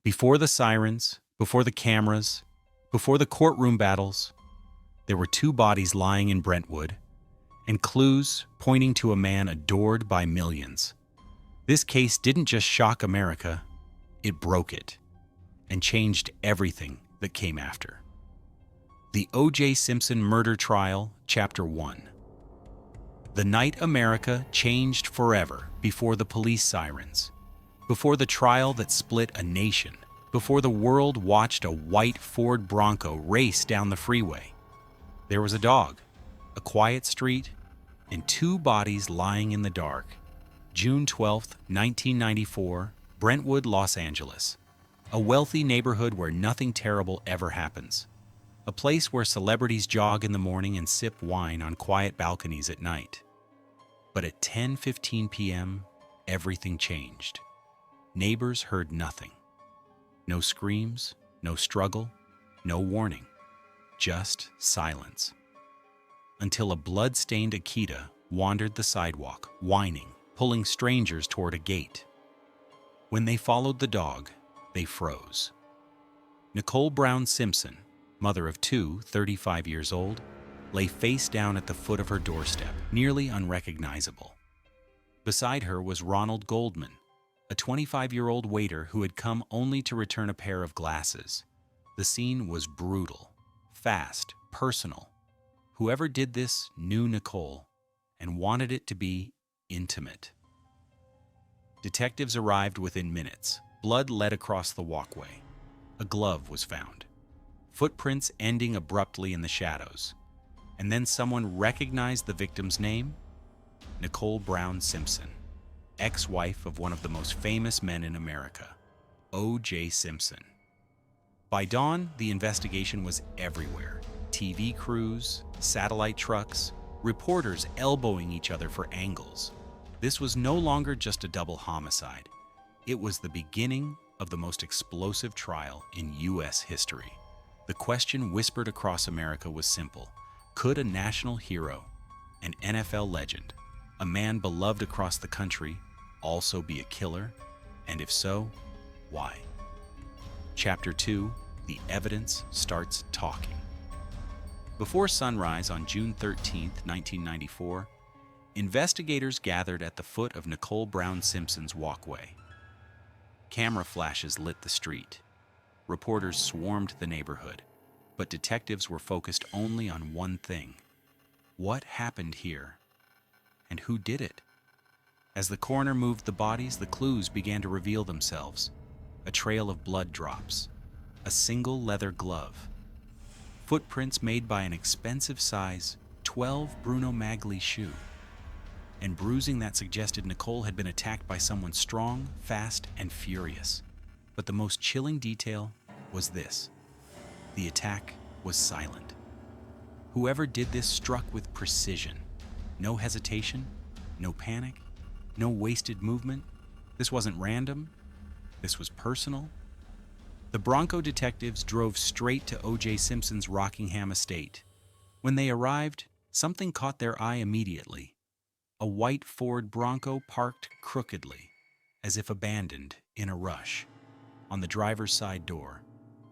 Before the sirens, before the cameras, before the courtroom battles, there were two bodies lying in Brentwood, and clues pointing to a man adored by millions. This case didn't just shock America, it broke it, and changed everything that came after. The O.J. Simpson Murder Trial, Chapter 1. The night America changed forever before the police sirens, before the trial that split a nation, before the world watched a white Ford Bronco race down the freeway. There was a dog, a quiet street, and two bodies lying in the dark. June 12, 1994, Brentwood, Los Angeles. A wealthy neighborhood where nothing terrible ever happens. A place where celebrities jog in the morning and sip wine on quiet balconies at night. But at 10:15 p.m., everything changed. Neighbors heard nothing. No screams, no struggle, no warning. Just silence. Until a blood-stained Akita wandered the sidewalk, whining, pulling strangers toward a gate. When they followed the dog, they froze. Nicole Brown Simpson, mother of two, 35 years old, lay face down at the foot of her doorstep, nearly unrecognizable. Beside her was Ronald Goldman, a 25-year-old waiter who had come only to return a pair of glasses. The scene was brutal, fast, personal. Whoever did this knew Nicole and wanted it to be intimate. Detectives arrived within minutes. Blood led across the walkway. A glove was found. Footprints ending abruptly in the shadows. And then someone recognized the victim's name: Nicole Brown Simpson, ex-wife of one of the most famous men in America, O.J. Simpson. By dawn, the investigation was everywhere. TV crews, satellite trucks, reporters elbowing each other for angles. This was no longer just a double homicide. It was the beginning of the most explosive trial in U.S. history. The question whispered across America was simple. Could a national hero, an NFL legend, a man beloved across the country, also be a killer? And if so, why? Chapter 2, The Evidence Starts Talking. Before sunrise on June 13, 1994, investigators gathered at the foot of Nicole Brown Simpson's walkway. Camera flashes lit the street. Reporters swarmed the neighborhood, but detectives were focused only on one thing. What happened here? And who did it? As the coroner moved the bodies, the clues began to reveal themselves. A trail of blood drops, a single leather glove, footprints made by an expensive size 12 Bruno Magli shoe, and bruising that suggested Nicole had been attacked by someone strong, fast, and furious. But the most chilling detail was this: the attack was silent. Whoever did this struck with precision. No hesitation, no panic, no wasted movement. This wasn't random. This was personal. The Bronco detectives drove straight to O.J. Simpson's Rockingham estate. When they arrived, something caught their eye immediately. A white Ford Bronco parked crookedly, as if abandoned in a rush. On the driver's side door,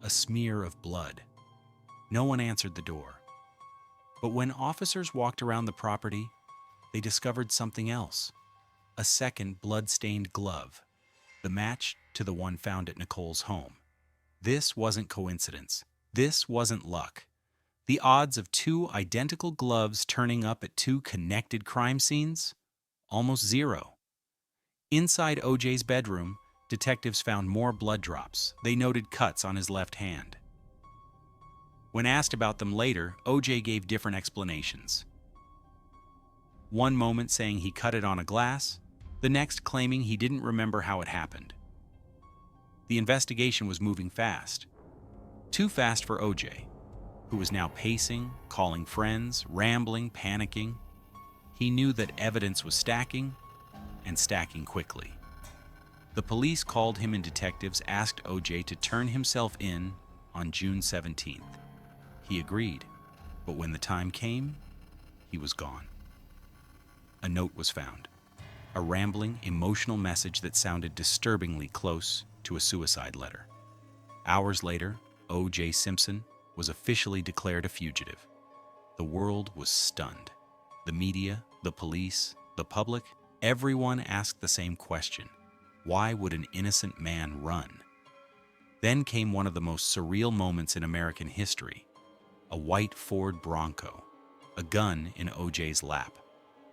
a smear of blood. No one answered the door. But when officers walked around the property, they discovered something else. A second blood-stained glove, the match to the one found at Nicole's home. This wasn't coincidence. This wasn't luck. The odds of two identical gloves turning up at two connected crime scenes? Almost zero. Inside O.J.'s bedroom, detectives found more blood drops. They noted cuts on his left hand. When asked about them later, O.J. gave different explanations. One moment saying he cut it on a glass, the next claiming he didn't remember how it happened. The investigation was moving fast. Too fast for O.J., who was now pacing, calling friends, rambling, panicking. He knew that evidence was stacking, and stacking quickly. The police called him and detectives asked O.J. to turn himself in on June 17th. He agreed, but when the time came, he was gone. A note was found, a rambling, emotional message that sounded disturbingly close to a suicide letter. Hours later, O.J. Simpson was officially declared a fugitive. The world was stunned. The media, the police, the public, everyone asked the same question. Why would an innocent man run? Then came one of the most surreal moments in American history. A white Ford Bronco, a gun in O.J.'s lap.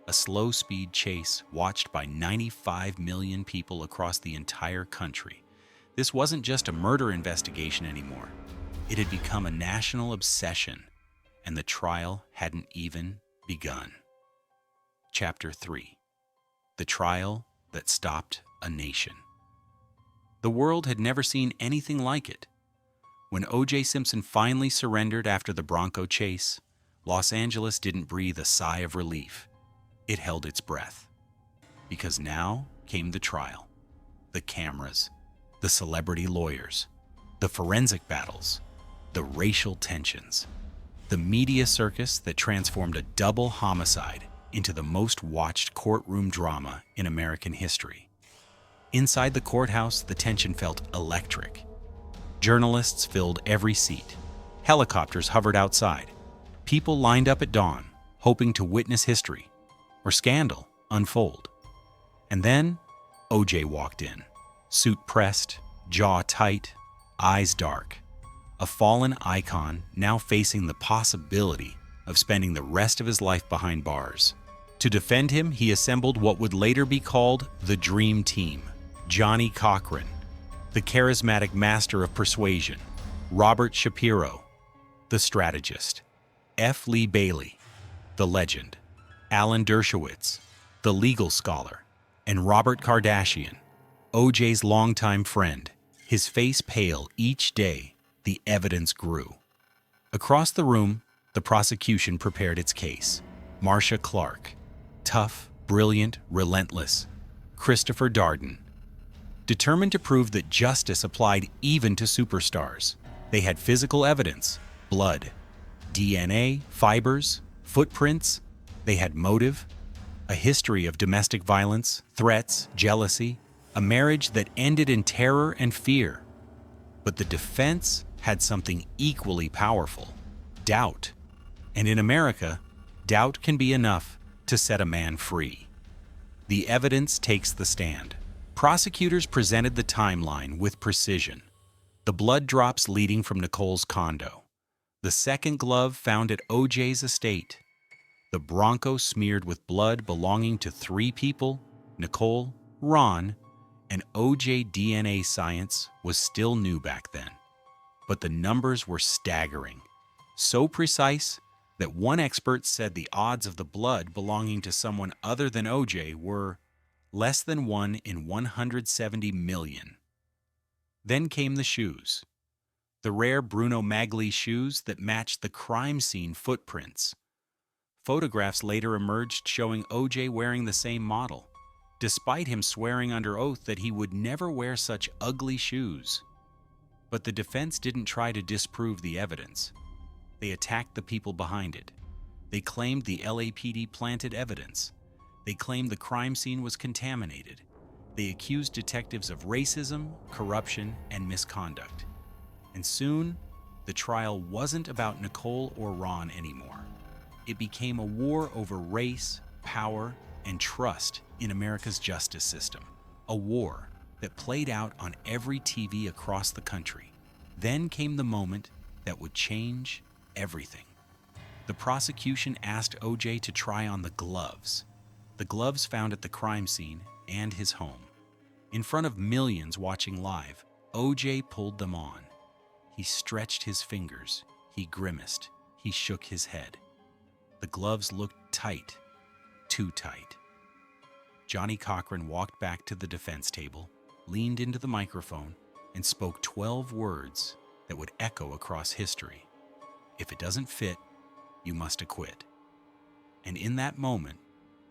A slow-speed chase watched by 95 million people across the entire country. This wasn't just a murder investigation anymore. It had become a national obsession, and the trial hadn't even begun. Chapter 3. The trial that stopped a nation. The world had never seen anything like it. When O.J. Simpson finally surrendered after the Bronco chase, Los Angeles didn't breathe a sigh of relief. It held its breath. Because now came the trial. The cameras, the celebrity lawyers, the forensic battles, the racial tensions, the media circus that transformed a double homicide into the most watched courtroom drama in American history. Inside the courthouse, the tension felt electric. Journalists filled every seat. Helicopters hovered outside. People lined up at dawn, hoping to witness history or scandal unfold. And then O.J. walked in, suit pressed, jaw tight, eyes dark. A fallen icon now facing the possibility of spending the rest of his life behind bars. To defend him, he assembled what would later be called the Dream Team. Johnny Cochran, the charismatic master of persuasion; Robert Shapiro, the strategist; F. Lee Bailey, the legend; Alan Dershowitz, the legal scholar; and Robert Kardashian, O.J.'s longtime friend. His face pale each day, the evidence grew. Across the room, the prosecution prepared its case. Marcia Clark, tough, brilliant, relentless; Christopher Darden, determined to prove that justice applied even to superstars. They had physical evidence: blood, DNA, fibers, footprints. They had motive, a history of domestic violence, threats, jealousy, a marriage that ended in terror and fear. But the defense had something equally powerful: doubt. And in America, doubt can be enough to set a man free. The evidence takes the stand. Prosecutors presented the timeline with precision. The blood drops leading from Nicole's condo. The second glove found at O.J.'s estate. The Bronco smeared with blood belonging to 3 people: Nicole, Ron, and O.J. DNA science was still new back then. But the numbers were staggering. So precise that one expert said the odds of the blood belonging to someone other than O.J. were less than 1 in 170 million. Then came the shoes. The rare Bruno Magli shoes that matched the crime scene footprints. Photographs later emerged showing O.J. wearing the same model, despite him swearing under oath that he would never wear such ugly shoes. But the defense didn't try to disprove the evidence. They attacked the people behind it. They claimed the LAPD planted evidence. They claimed the crime scene was contaminated. They accused detectives of racism, corruption, and misconduct. And soon, the trial wasn't about Nicole or Ron anymore. It became a war over race, power, and trust in America's justice system. A war that played out on every TV across the country. Then came the moment that would change everything. The prosecution asked O.J. to try on the gloves found at the crime scene and his home. In front of millions watching live, O.J. pulled them on. He stretched his fingers, he grimaced, he shook his head. The gloves looked tight, too tight. Johnny Cochran walked back to the defense table, leaned into the microphone, and spoke 12 words that would echo across history. If it doesn't fit, you must acquit. And in that moment,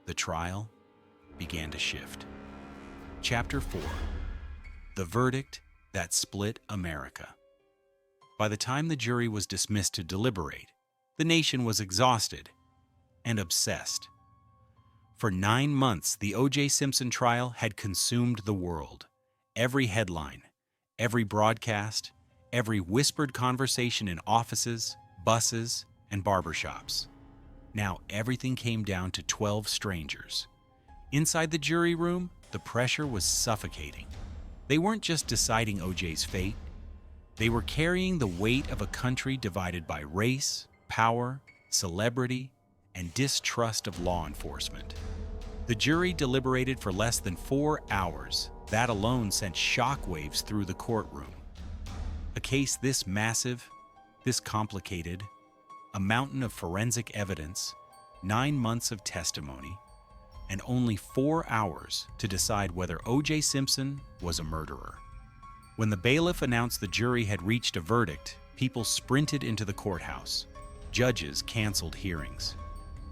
the trial began to shift. Chapter 4. The verdict that split America. By the time the jury was dismissed to deliberate, the nation was exhausted and obsessed. For 9 months, the O.J. Simpson trial had consumed the world. Every headline, every broadcast, every whispered conversation in offices, buses, and barbershops. Now everything came down to 12 strangers. Inside the jury room, the pressure was suffocating. They weren't just deciding OJ's fate. They were carrying the weight of a country divided by race, power, celebrity, and distrust of law enforcement. The jury deliberated for less than 4 hours. That alone sent shockwaves through the courtroom. A case this massive, this complicated, a mountain of forensic evidence, 9 months of testimony, and only 4 hours to decide whether O.J. Simpson was a murderer. When the bailiff announced the jury had reached a verdict, people sprinted into the courthouse. Judges canceled hearings.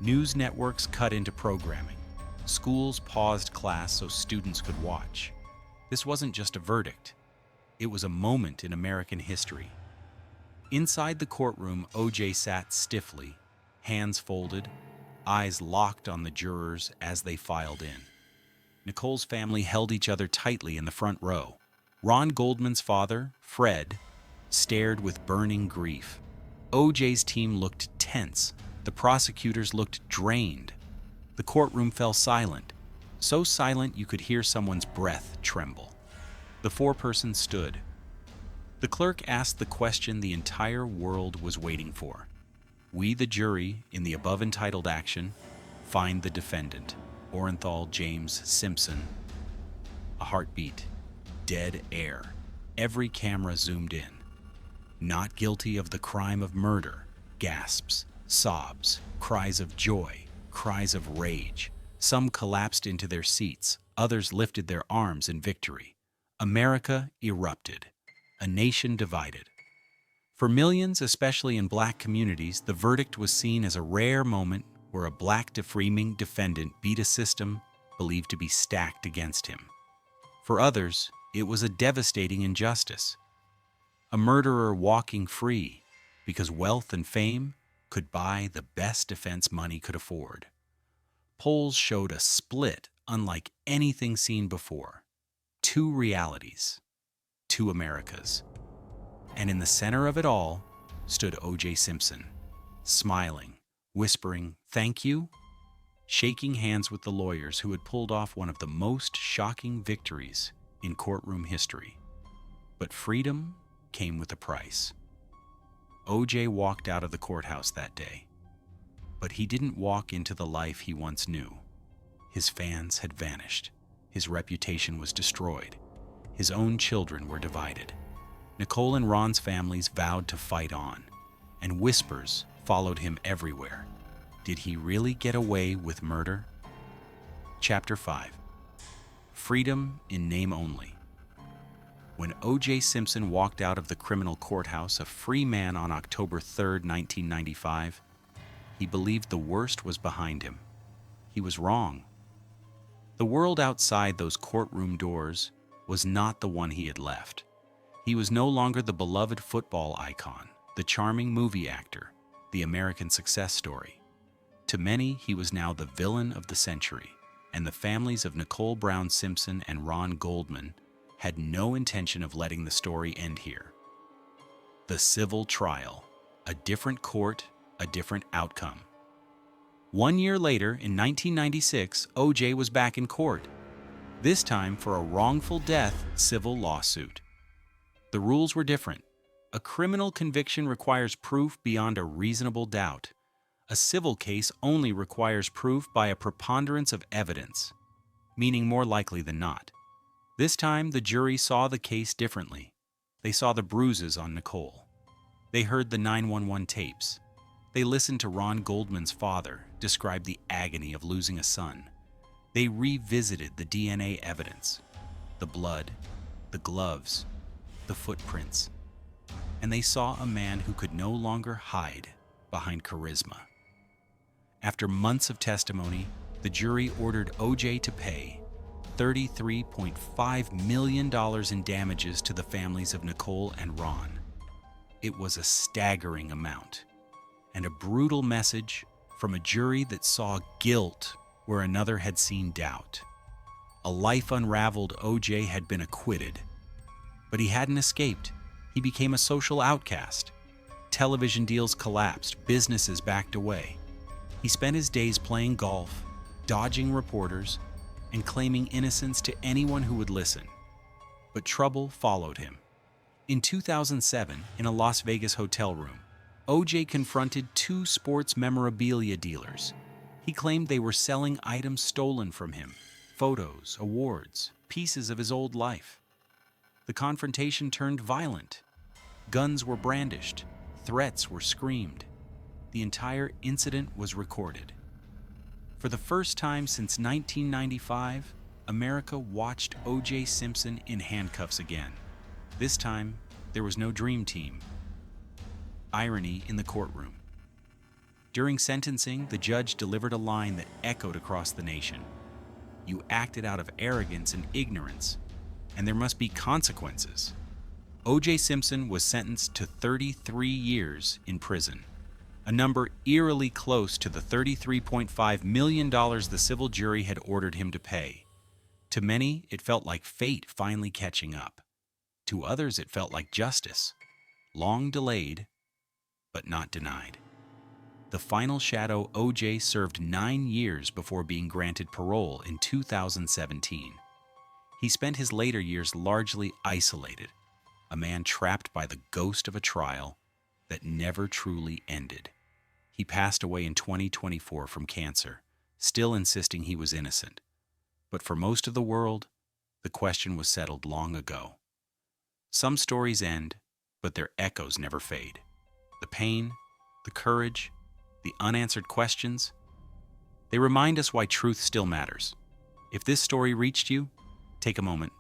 News networks cut into programming. Schools paused class so students could watch. This wasn't just a verdict. It was a moment in American history. Inside the courtroom, O.J. sat stiffly, hands folded, eyes locked on the jurors as they filed in. Nicole's family held each other tightly in the front row. Ron Goldman's father, Fred, stared with burning grief. O.J.'s team looked tense. The prosecutors looked drained. The courtroom fell silent, so silent you could hear someone's breath tremble. The foreperson stood. The clerk asked the question the entire world was waiting for. We, the jury, in the above-entitled action, find the defendant, Orenthal James Simpson. A heartbeat. Dead air. Every camera zoomed in. Not guilty of the crime of murder. Gasps, sobs, cries of joy, cries of rage. Some collapsed into their seats. Others lifted their arms in victory. America erupted. A nation divided. For millions, especially in black communities, the verdict was seen as a rare moment where a black defaming defendant beat a system believed to be stacked against him. For others, it was a devastating injustice. A murderer walking free because wealth and fame could buy the best defense money could afford. Polls showed a split unlike anything seen before. 2 realities, 2 Americas. And in the center of it all stood O.J. Simpson, smiling, whispering, "Thank you," shaking hands with the lawyers who had pulled off one of the most shocking victories in courtroom history. But freedom came with a price. O.J. walked out of the courthouse that day, but he didn't walk into the life he once knew. His fans had vanished. His reputation was destroyed. His own children were divided. Nicole and Ron's families vowed to fight on, and whispers followed him everywhere. Did he really get away with murder? Chapter 5. Freedom in name only. When O.J. Simpson walked out of the criminal courthouse a free man on October 3, 1995, he believed the worst was behind him. He was wrong. The world outside those courtroom doors was not the one he had left. He was no longer the beloved football icon, the charming movie actor, the American success story. To many, he was now the villain of the century, and the families of Nicole Brown Simpson and Ron Goldman had no intention of letting the story end here. The civil trial, a different court, a different outcome. 1 year later, in 1996, O.J. was back in court, this time for a wrongful death civil lawsuit. The rules were different. A criminal conviction requires proof beyond a reasonable doubt. A civil case only requires proof by a preponderance of evidence, meaning more likely than not. This time, the jury saw the case differently. They saw the bruises on Nicole. They heard the 911 tapes. They listened to Ron Goldman's father describe the agony of losing a son. They revisited the DNA evidence, the blood, the gloves, the footprints, and they saw a man who could no longer hide behind charisma. After months of testimony, the jury ordered O.J. to pay $33.5 million in damages to the families of Nicole and Ron. It was a staggering amount, and a brutal message from a jury that saw guilt where another had seen doubt. A life unraveled, O.J. had been acquitted, but he hadn't escaped. He became a social outcast. Television deals collapsed, businesses backed away. He spent his days playing golf, dodging reporters, and claiming innocence to anyone who would listen. But trouble followed him. In 2007, in a Las Vegas hotel room, O.J. confronted two sports memorabilia dealers. He claimed they were selling items stolen from him, photos, awards, pieces of his old life. The confrontation turned violent. Guns were brandished, threats were screamed. The entire incident was recorded. For the first time since 1995, America watched O.J. Simpson in handcuffs again. This time, there was no dream team. Irony in the courtroom. During sentencing, the judge delivered a line that echoed across the nation. "You acted out of arrogance and ignorance, and there must be consequences." O.J. Simpson was sentenced to 33 years in prison, a number eerily close to the $33.5 million the civil jury had ordered him to pay. To many, it felt like fate finally catching up. To others, it felt like justice, long delayed, but not denied. The final shadow, O.J. served 9 years before being granted parole in 2017. He spent his later years largely isolated, a man trapped by the ghost of a trial that never truly ended. He passed away in 2024 from cancer, still insisting he was innocent. But for most of the world, the question was settled long ago. Some stories end, but their echoes never fade. The pain, the courage, the unanswered questions, they remind us why truth still matters. If this story reached you, take a moment,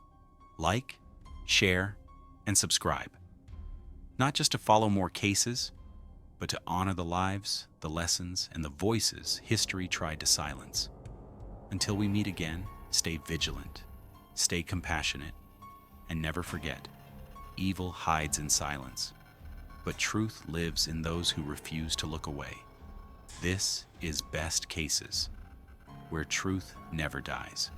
like, share, and subscribe. Not just to follow more cases, but to honor the lives, the lessons, and the voices history tried to silence. Until we meet again, stay vigilant, stay compassionate, and never forget, evil hides in silence, but truth lives in those who refuse to look away. This is Best Cases, where truth never dies.